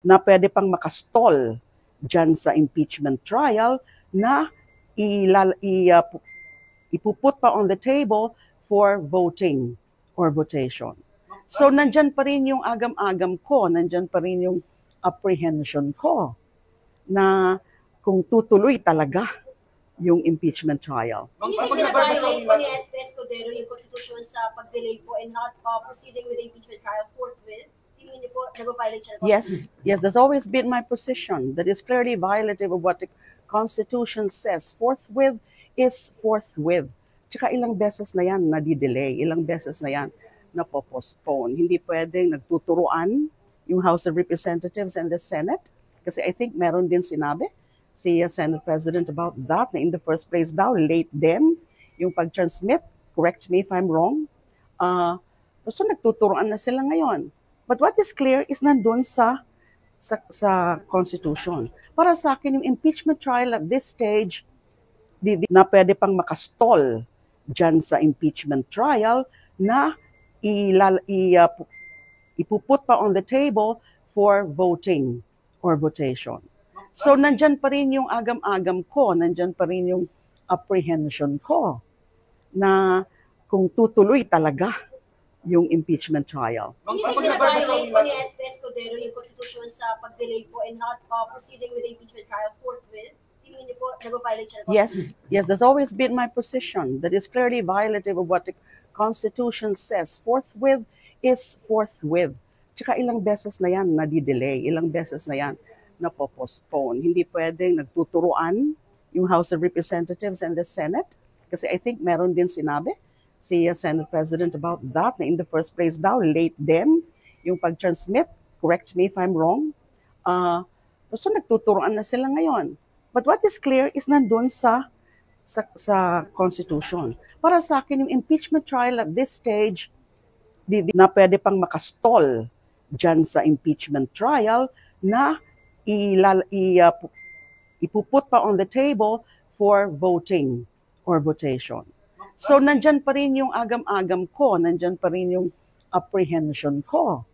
na pwede pang makastall dyan sa impeachment trial na ipuput pa on the table for voting or votation. So nandyan pa rin yung agam-agam ko, nandyan pa rin yung apprehension ko na kung tutuloy talaga yung impeachment trial. Hindi sila-violate po ni SP Escudero yung konstitusyon sa pag-delay po and not proceeding with the impeachment trial forthwith? Tingin niyo po, nag-violate siya? Yes, that's always been my position. That is clearly violative of what the Constitution says. Forthwith is forthwith. Tsaka ilang beses na yan nadi-delay, ilang beses na yan na-postpone. Hindi pwedeng nagtuturuan yung House of Representatives and the Senate. Kasi I think meron din sinabi si Senate President about that, na in the first place daw, late din yung pag-transmit. Correct me if I'm wrong. So nagtuturuan na sila ngayon. But what is clear is nandun sa Constitution. Para sa akin, yung impeachment trial at this stage, na pwede pang makastall dyan sa impeachment trial na ipuput pa on the table for voting or votation. So nandyan pa rin yung agam-agam ko, nandyan pa rin yung apprehension ko na kung tutuloy talaga yung impeachment trial. Hindi sila-violate po ni SP Escudero yung konstitusyon sa pag-delay po and not proceeding with the impeachment trial forthwith? Tingin niyo po, nag-violate siya? Yes, that's always been my position. That is clearly violative of what the Constitution says. Forthwith is forthwith. Tsaka ilang beses na yan nadi-delay, ilang beses na yan na-postpone. Hindi pwedeng nagtuturuan yung House of Representatives and the Senate. Kasi I think meron din sinabi si Senate President about that, na in the first place daw, late din yung pag-transmit. Correct me if I'm wrong. So nagtuturuan na sila ngayon. But what is clear is nandun sa Constitution. Para sa akin, yung impeachment trial at this stage, na pwede pang makastall dyan sa impeachment trial na ipuput pa on the table for voting or votation. So nandyan pa rin yung agam-agam ko, nandyan pa rin yung apprehension ko